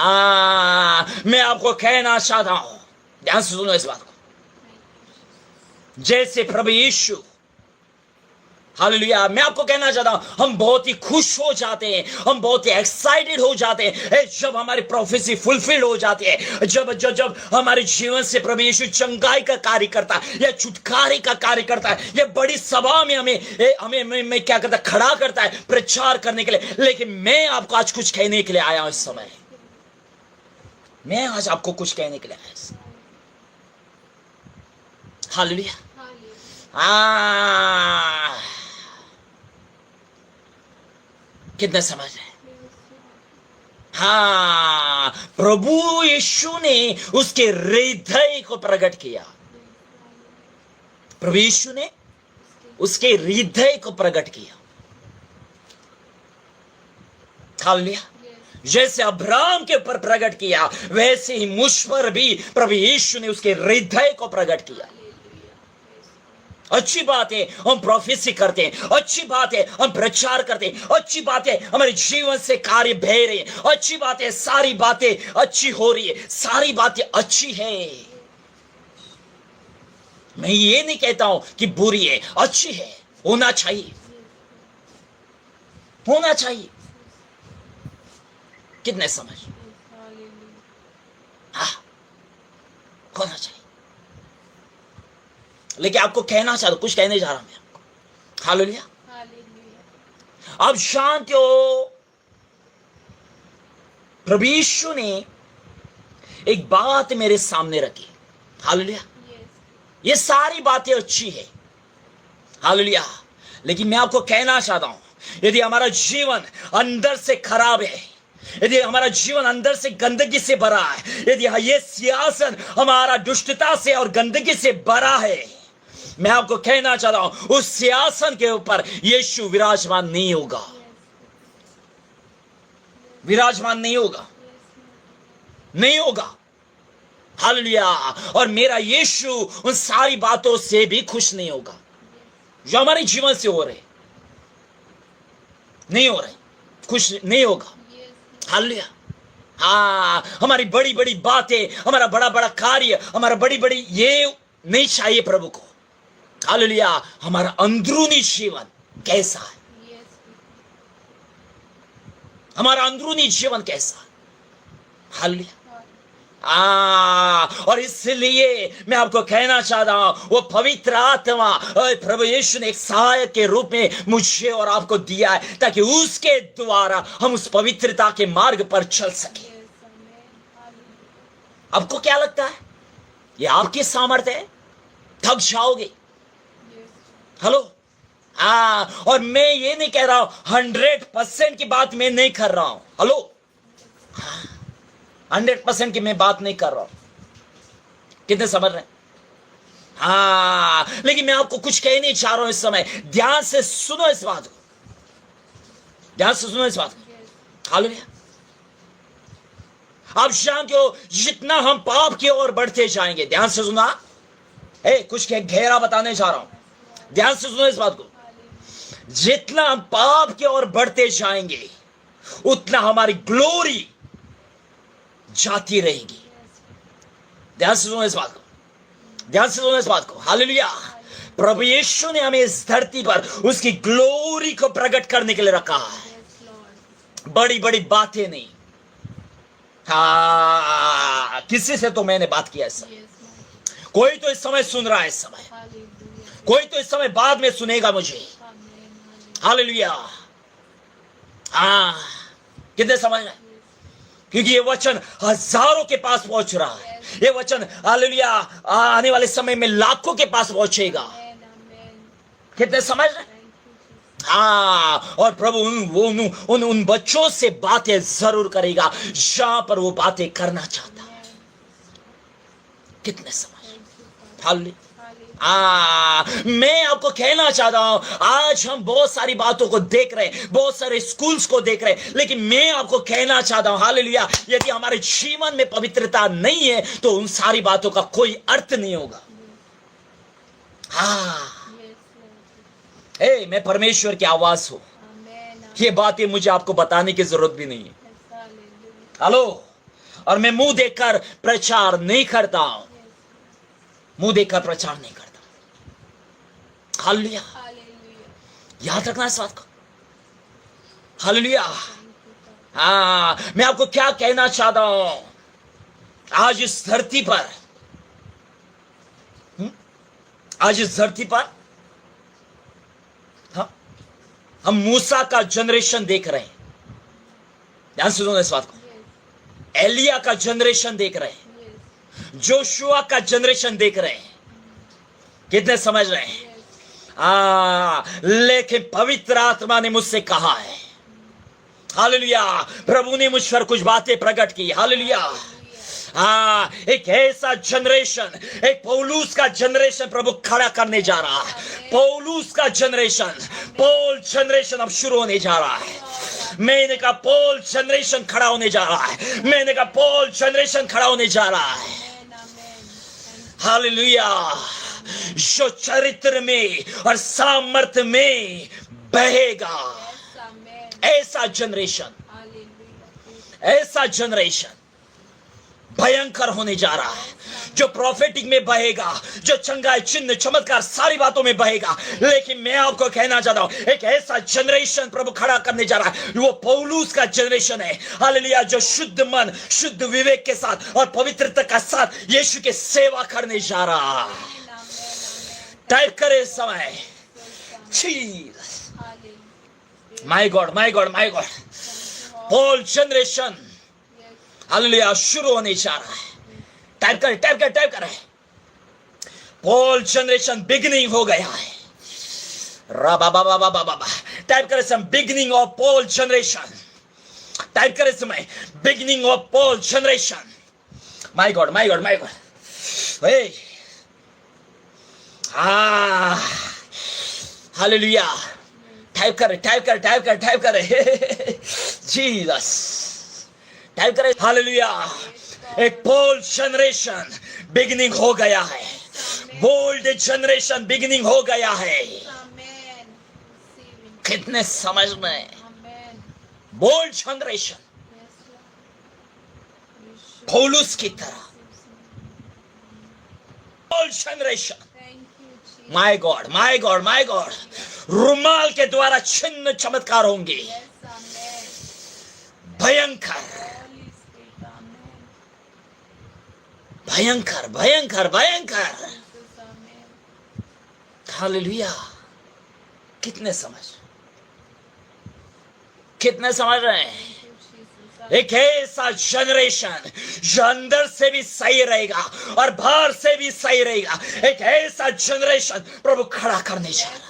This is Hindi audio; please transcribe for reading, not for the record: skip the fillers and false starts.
हाँ, मैं आपको कहना चाहता हूं, ध्यान से सुनो इस बात को। जैसे प्रभु यीशु, हालेलुया, मैं आपको कहना चाहता हूं, हम बहुत ही खुश हो जाते हैं, हम बहुत ही एक्साइटेड हो जाते हैं जब हमारी प्रोफेसी फुलफिल हो जाती है, जब जब जब हमारे जीवन से प्रभु यीशु चंगाई का कार्य करता है या छुटकारे का कार्य करता है या बड़ी सभा में हमें क्या करता है, खड़ा करता है प्रचार करने के लिए। लेकिन मैं आपको आज कुछ कहने के लिए आया हूं इस समय, मैं आज आपको कुछ कहने के लिए आया। हालेलुया। कितने समझ रहे? हाँ, प्रभु यीशु ने उसके हृदय को प्रकट किया। प्रभु यीशु ने उसके हृदय को प्रकट किया। हालेलुया। जैसे अब्राहम के ऊपर प्रकट किया, वैसे ही मुझ पर भी प्रभु यीशु ने उसके हृदय को प्रकट किया। अच्छी बात है हम प्रोफेसी करते हैं, अच्छी बात है हम प्रचार करते हैं, अच्छी बात है हमारे जीवन से कार्य बह रहे हैं, अच्छी बात है, सारी बातें अच्छी हो रही है, सारी बातें अच्छी है। मैं ये नहीं कहता हूं कि बुरी है, अच्छी है, होना चाहिए, होना चाहिए। कितने समझ? हाँ, होना चाहिए। लेकिन आपको कहना चाहता, कुछ कहने जा रहा हूं मैं आपको। हालेलुया। अब शांति हो। प्रभु यीशु ने एक बात मेरे सामने रखी। हालेलुया। ये सारी बातें अच्छी है। हालेलुया। लेकिन मैं आपको कहना चाहता हूं, यदि हमारा जीवन अंदर से खराब है, यदि हमारा जीवन अंदर से गंदगी से भरा है, यदि ये सियासन हमारा दुष्टता से और गंदगी से भरा है, मैं आपको कहना चाहता हूं, उस सिंहासन के ऊपर यीशु विराजमान नहीं होगा, विराजमान नहीं होगा, नहीं होगा। हालेलुया। और मेरा यीशु उन सारी बातों से भी खुश नहीं होगा जो हमारे जीवन से हो रहे, नहीं हो रहे, खुश नहीं होगा। हालेलुया। हाँ, हमारी बड़ी बड़ी बातें, हमारा बड़ा बड़ा कार्य, हमारा बड़ी बड़ी ये नहीं चाहिए प्रभु को। हालेलुया। हमारा अंदरूनी जीवन कैसा है, हमारा अंदरूनी जीवन कैसा है। हालेलुया। और इसलिए मैं आपको कहना चाहता हूं, वो पवित्र आत्मा प्रभु यीशु ने एक सहायक के रूप में मुझे और आपको दिया है, ताकि उसके द्वारा हम उस पवित्रता के मार्ग पर चल सके। आपको क्या लगता है, ये आपकी सामर्थ्य है? थक जाओगे। हेलो। और मैं ये नहीं कह रहा हूं, 100% की बात मैं नहीं कर रहा हूं। हेलो। 100% की मैं बात नहीं कर रहा हूं। कितने समझ रहे हैं? लेकिन मैं आपको कुछ कहने चाह रहा हूं इस समय। ध्यान से सुनो इस बात को, ध्यान से सुनो इस बात को। हालेलुया। आप जानते हो, जितना हम पाप की ओर बढ़ते जाएंगे, ध्यान से सुना, कुछ गहरा बताने जा रहा हूं, ध्यान से सुनो इस बात को। जितना हम पाप की ओर बढ़ते जाएंगे, उतना हमारी ग्लोरी जाती रहेगी। ध्यान से सुनो इस बात को, ध्यान से सुनो इस बात को। हालेलुया। प्रभु यीशु ने हमें इस धरती पर उसकी ग्लोरी को प्रकट करने के लिए रखा है, बड़ी बड़ी बातें नहीं। किसी से तो मैंने बात किया इस समय, कोई तो इस समय सुन रहा है, इस समय कोई तो इस समय बाद में सुनेगा मुझे। हालेलुया। कितने समझ रहे? क्योंकि ये वचन हजारों के पास पहुंच रहा है, ये वचन हालेलुया आने वाले समय में लाखों के पास पहुंचेगा। कितने समझ रहे? और प्रभु उन बच्चों से बातें जरूर करेगा जहां पर वो बातें करना चाहता है। कितने समझ? हालेलुया। मैं आपको कहना चाहता हूं, आज हम बहुत सारी बातों को देख रहे हैं, बहुत सारे स्कूल्स को देख रहे हैं, लेकिन मैं आपको कहना चाहता हूं, हालेलुया, यदि हमारे जीवन में पवित्रता नहीं है तो उन सारी बातों का कोई अर्थ नहीं होगा। मैं परमेश्वर की आवाज हूं, ये बातें मुझे आपको बताने की जरूरत भी नहीं है। हेलो। और मैं मुंह देखकर प्रचार नहीं करता हूं, मुंह देखकर प्रचार नहीं करता। हालेलुया, याद रखना इस बात को। हालेलुया। हाँ, मैं आपको क्या कहना चाहता हूं, आज इस धरती पर, आज इस धरती पर हम मूसा का जनरेशन देख रहे हैं। ध्यान से सुनो इस बात को। एलिया का जनरेशन देख रहे हैं, जोशुआ का जनरेशन देख रहे हैं। कितने समझ रहे हैं? लेकिन पवित्र आत्मा ने मुझसे कहा है, हालेलुया, प्रभु ने मुझ पर कुछ बातें प्रकट की। हालेलुया। एक ऐसा जनरेशन, एक पौलुस का जनरेशन प्रभु खड़ा करने जा रहा है। पौलुस का जनरेशन, पॉल जनरेशन अब शुरू होने जा रहा है। मैंने कहा पॉल जनरेशन खड़ा होने जा रहा है। मैंने कहा पॉल जनरेशन खड़ा होने जा रहा है। हालेलुया। जो चरित्र में और सामर्थ्य में बहेगा, ऐसा जनरेशन, ऐसा जनरेशन भयंकर होने जा रहा है। जो प्रोफेटिक में बहेगा, जो चंगाई, चिन्ह, चमत्कार, सारी बातों में बहेगा। लेकिन मैं आपको कहना चाहता हूं, एक ऐसा जनरेशन प्रभु खड़ा करने जा रहा है। वो पौलुस का जनरेशन है। हालेलुया। जो शुद्ध मन, शुद्ध विवेक के साथ और पवित्रता के साथ यीशु की सेवा करने जा रहा है। टाइप करे समय, my god, my god, my God. Paul generation, hallelujah, शुरू होने जा रहा है। टाइप कर, टाइप कर, टाइप कर। पॉल जनरेशन बिगिनिंग हो गया है। टाइप करे समय, beginning of Paul generation. Type करे समय, beginning of Paul generation. My god, my god, my God. Hallelujah. Type कर, टाइप कर, टाइप कर, टाइप कर। जीसस, टाइप करें। हालेलुया। एक पॉल जनरेशन बिगिनिंग हो गया है। बोल्ड जनरेशन बिगिनिंग हो गया है। कितने समझ में? बोल्ड जनरेशन, पौलुस की तरह bold generation. My god, my god, my god. रुमाल के द्वारा चिन्ह चमत्कार होंगे। भयंकर, भयंकर, भयंकर, भयंकर। हालेलुया। कितने समझ, कितने समझ रहे हैं? एक ऐसा जनरेशन जो अंदर से भी सही रहेगा और बाहर से भी सही रहेगा। एक ऐसा जनरेशन प्रभु खड़ा करने जा रहा है।